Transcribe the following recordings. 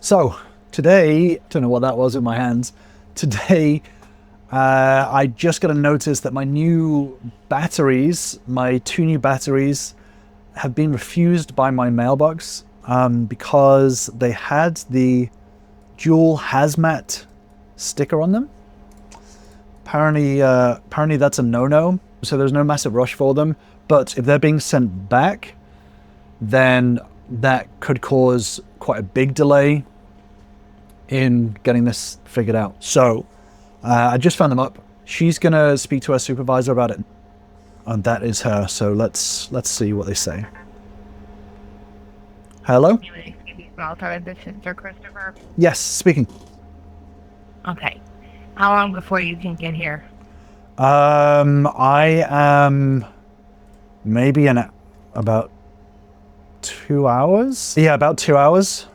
So today, don't know what that was in my hands. Today, I just got a notice that my new batteries, my 2 new batteries, have been refused by my mailbox because they had the dual hazmat sticker on them. Apparently that's a no-no, so there's no massive rush for them. But if they're being sent back, then that could cause quite a big delay in getting this figured out. So I just found them up. She's gonna speak to her supervisor about it, and that is her. So let's see what they say. Hello? Mr. Christopher? Yes, speaking. Okay. How long before you can get here? I am maybe in about 2 hours. Yeah, about 2 hours.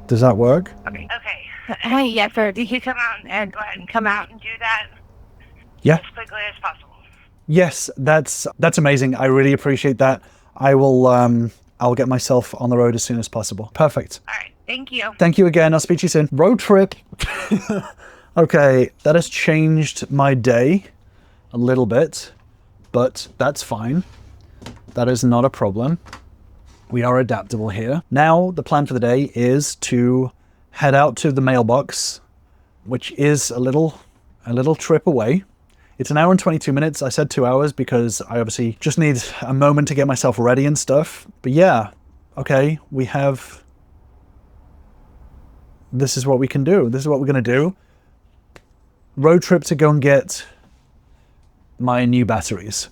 Does that work? Okay. Yes, sir. Did you come out and go ahead and come out and do that? Yeah. As quickly as possible. Yes, that's amazing. I really appreciate that. I'll get myself on the road as soon as possible. Perfect. All right. Thank you. Thank you again. I'll speak to you soon. Road trip. Okay, that has changed my day a little bit, but that's fine. That is not a problem. We are adaptable here. Now, the plan for the day is to head out to the mailbox, which is a little trip away. It's 1 hour and 22 minutes. I said 2 hours because I obviously just need a moment to get myself ready and stuff. But yeah, okay, we have... This is what we can do. This is what we're going to do. Road trip to go and get my new batteries.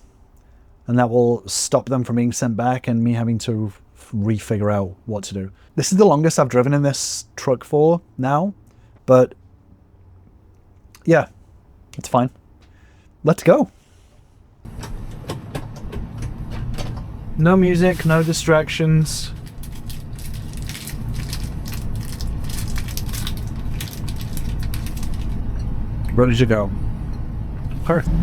And that will stop them from being sent back and me having to refigure out what to do. This is the longest I've driven in this truck for now. But yeah, it's fine. Let's go. No music, no distractions. Ready to go. Perfect.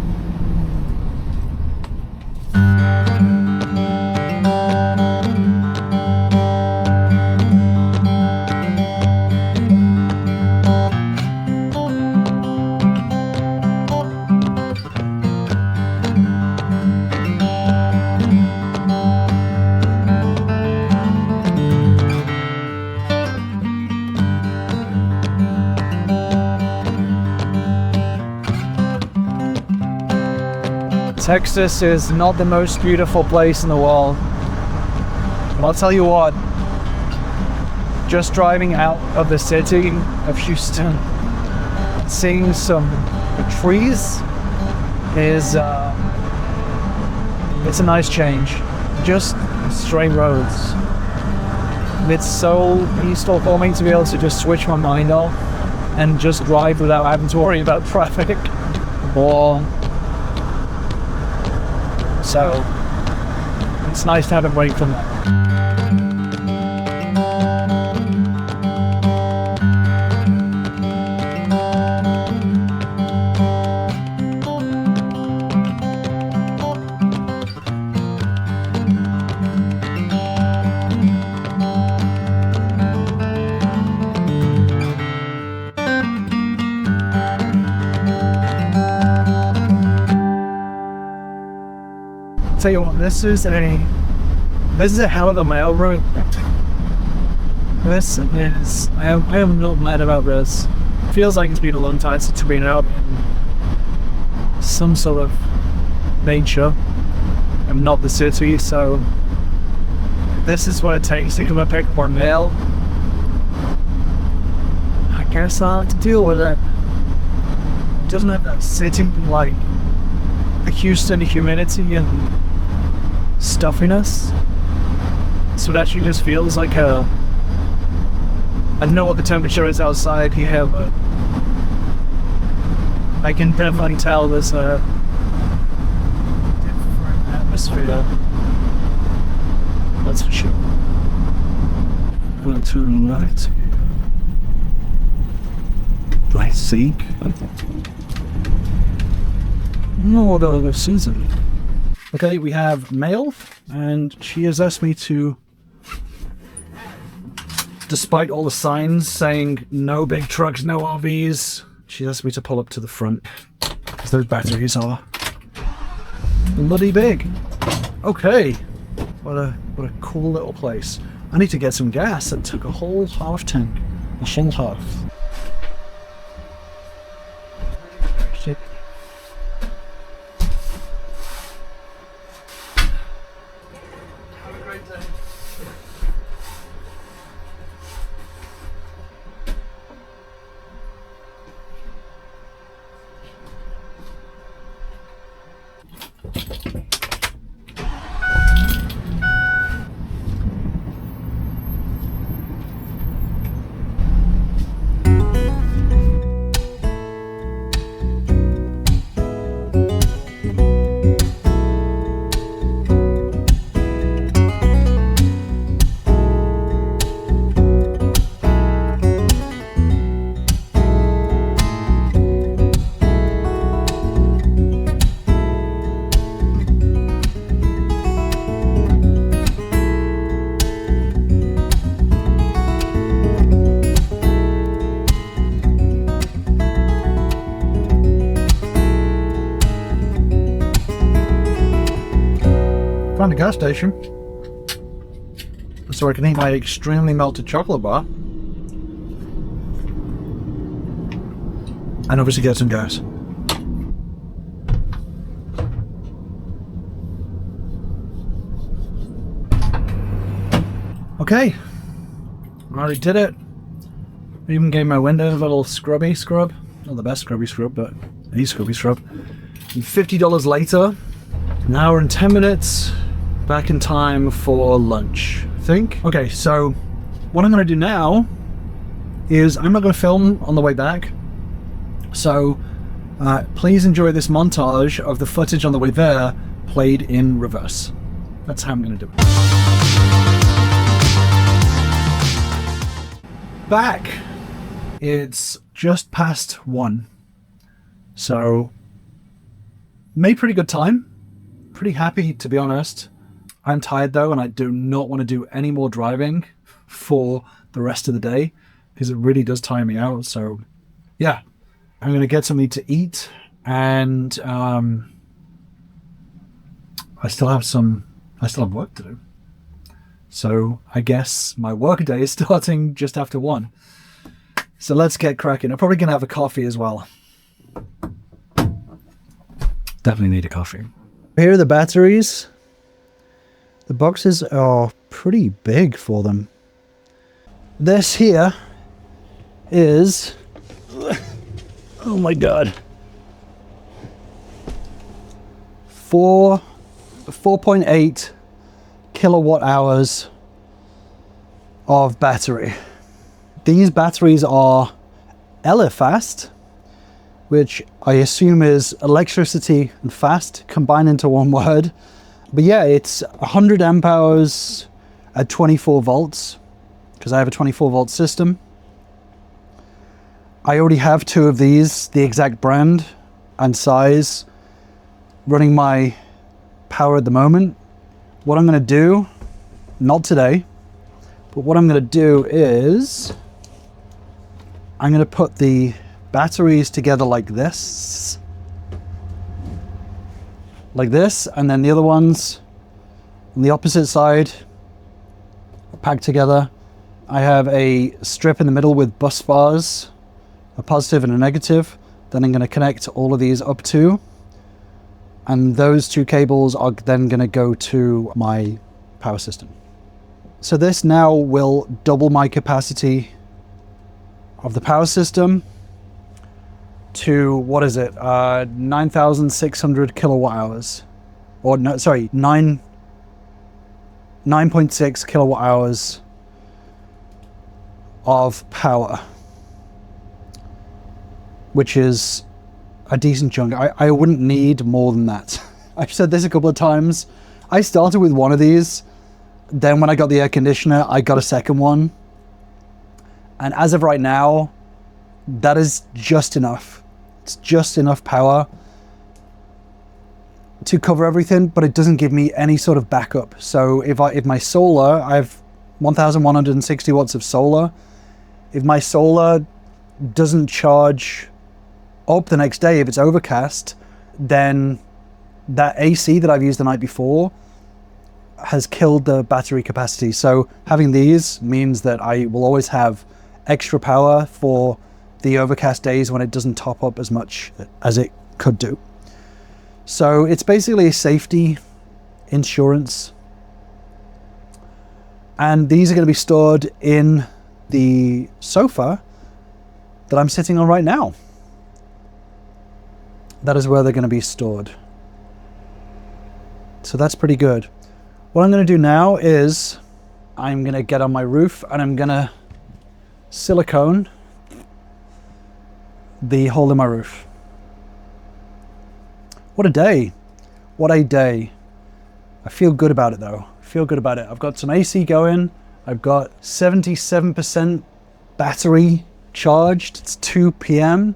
Texas is not the most beautiful place in the world. But I'll tell you what, just driving out of the city of Houston, seeing some trees is, it's a nice change. Just straight roads. It's so peaceful for me to be able to just switch my mind off and just drive without having to worry about traffic or... So, it's nice to have a break from that. Tell you what, this is a hell of a mail route. This is, I am not mad about this. Feels like it's been a long time since we've been out in some sort of nature. I'm not the city, so this is what it takes to come and pick up our mail. I guess I'll have to deal with it. It doesn't have that sitting like the Houston humidity and stuffiness. So it actually just feels like I don't know what the temperature is outside here, but I can definitely tell there's a different atmosphere. That's for sure. Well, to the right. Do I see? No, the season. Okay, we have mail, and she has asked me to Despite all the signs saying no big trucks, no RVs, she asked me to pull up to the front because those batteries are bloody big. Okay, what a cool little place. I need to get some gas. It took a whole half tank, a whole half. Shit. Have a great day. Found a gas station so I can eat my extremely melted chocolate bar and obviously get some gas. Okay, I already did it. I even gave my windows a little scrub. Not the best scrubby scrub, but a scrubby scrub. And $50 later, an hour and 10 minutes, back in time for lunch, I think. Okay, so what I'm going to do now is I'm not going to film on the way back. So please enjoy this montage of the footage on the way there played in reverse. That's how I'm going to do it. Back. It's just past 1. So made pretty good time. Pretty happy, to be honest. I'm tired though, and I do not want to do any more driving for the rest of the day because it really does tire me out. So yeah, I'm going to get something to eat, and I still have work to do. So I guess my work day is starting just after 1. So let's get cracking. I'm probably going to have a coffee as well. Definitely need a coffee. Here are the batteries. The boxes are pretty big for them. This here is, oh my god, 4.8 kilowatt hours of battery. These batteries are Elifast, which I assume is electricity and fast combined into one word. But yeah, it's 100 amp hours at 24 volts because I have a 24 volt system. I already have 2 of these, the exact brand and size, running my power at the moment. What I'm going to do, not today, but what I'm going to do is I'm going to put the batteries together like this, and then the other ones on the opposite side packed together. I have a strip in the middle with bus bars, a positive and a negative. Then I'm going to connect all of these up to, and those 2 cables are then going to go to my power system. So this now will double my capacity of the power system to, what is it, 9,600 kilowatt hours, or no, sorry, 9.6 kilowatt hours of power, which is a decent chunk. I wouldn't need more than that. I've said this a couple of times. I started with one of these, then when I got the air conditioner, I got a second one, and as of right now, that is just enough. It's just enough power to cover everything, but it doesn't give me any sort of backup. So if my solar, I've 1160 watts of solar. If my solar doesn't charge up the next day, if it's overcast, then that AC that I've used the night before has killed the battery capacity. So having these means that I will always have extra power for the overcast days when it doesn't top up as much as it could do. So it's basically a safety insurance. And these are going to be stored in the sofa that I'm sitting on right now. That is where they're going to be stored. So that's pretty good. What I'm going to do now is I'm going to get on my roof and I'm going to silicone the hole in my roof. What a day. What a day. I feel good about it though. I feel good about it. I've got some AC going. I've got 77% battery charged. It's 2 p.m.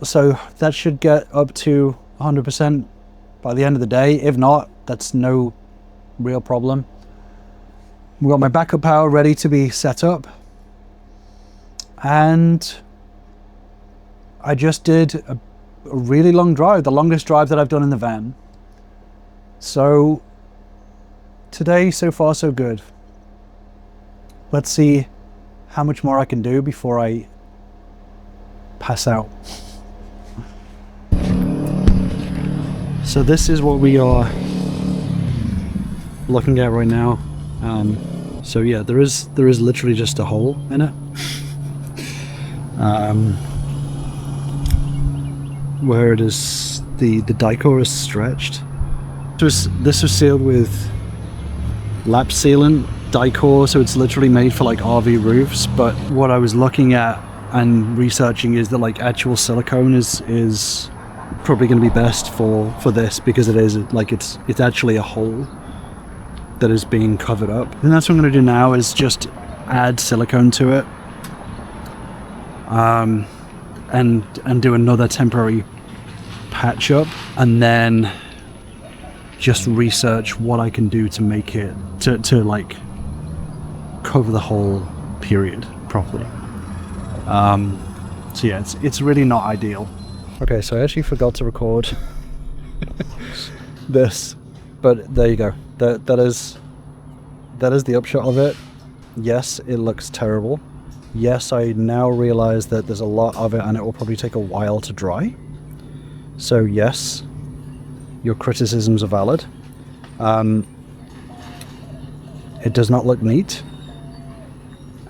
So that should get up to 100% by the end of the day. If not, that's no real problem. We've got my backup power ready to be set up. And I just did a really long drive, the longest drive that I've done in the van. So today, so far, so good. Let's see how much more I can do before I pass out. So this is what we are looking at right now. So yeah, there is literally just a hole in it. Where it is, the decor is stretched. This was sealed with lap sealant decor, so it's literally made for like RV roofs. But what I was looking at and researching is that like actual silicone is probably going to be best for this, because it is like it's actually a hole that is being covered up. And that's what I'm going to do now, is just add silicone to it, and do another temporary patch up, and then just research what I can do to make it to like cover the whole period properly. So yeah, it's really not ideal. Okay, so I actually forgot to record this, but there you go. That is the upshot of it. Yes, it looks terrible. Yes, I now realize that there's a lot of it and it will probably take a while to dry. So yes, your criticisms are valid. It does not look neat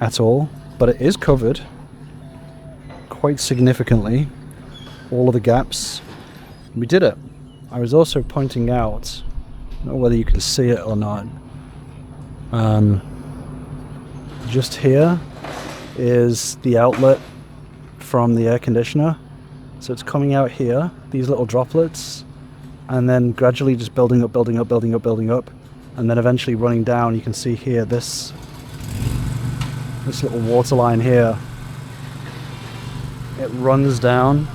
at all, but it is covered quite significantly. All of the gaps. We did it. I was also pointing out, I don't know whether you can see it or not, just here is the outlet from the air conditioner. So it's coming out here, these little droplets, and then gradually just building up, and then eventually running down. You can see here this little water line here. It runs down.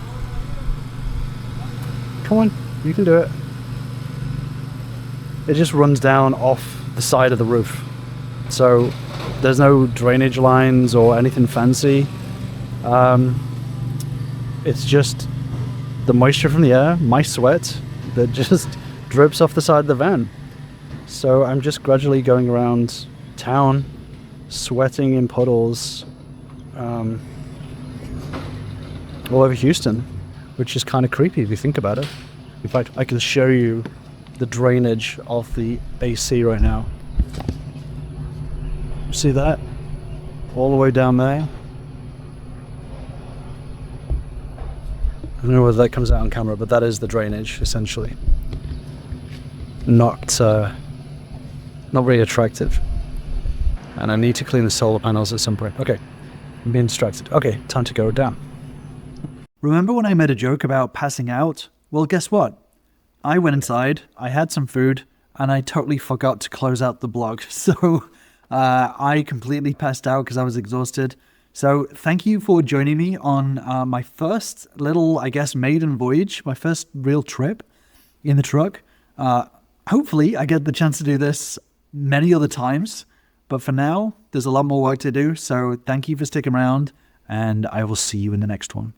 Come on, you can do it. It just runs down off the side of the roof. So there's no drainage lines or anything fancy. It's just the moisture from the air, my sweat, that just drips off the side of the van. So I'm just gradually going around town, sweating in puddles, all over Houston, which is kind of creepy if you think about it. In fact, I can show you the drainage of the AC right now. See that? All the way down there. I don't know whether that comes out on camera, but that is the drainage, essentially. Not very attractive. And I need to clean the solar panels at some point. Okay, I'm being distracted. Okay, time to go down. Remember when I made a joke about passing out? Well, guess what? I went inside, I had some food, and I totally forgot to close out the blog. So I completely passed out because I was exhausted. So thank you for joining me on my first little, I guess, maiden voyage, my first real trip in the truck. Hopefully I get the chance to do this many other times. But for now, there's a lot more work to do. So thank you for sticking around, and I will see you in the next one.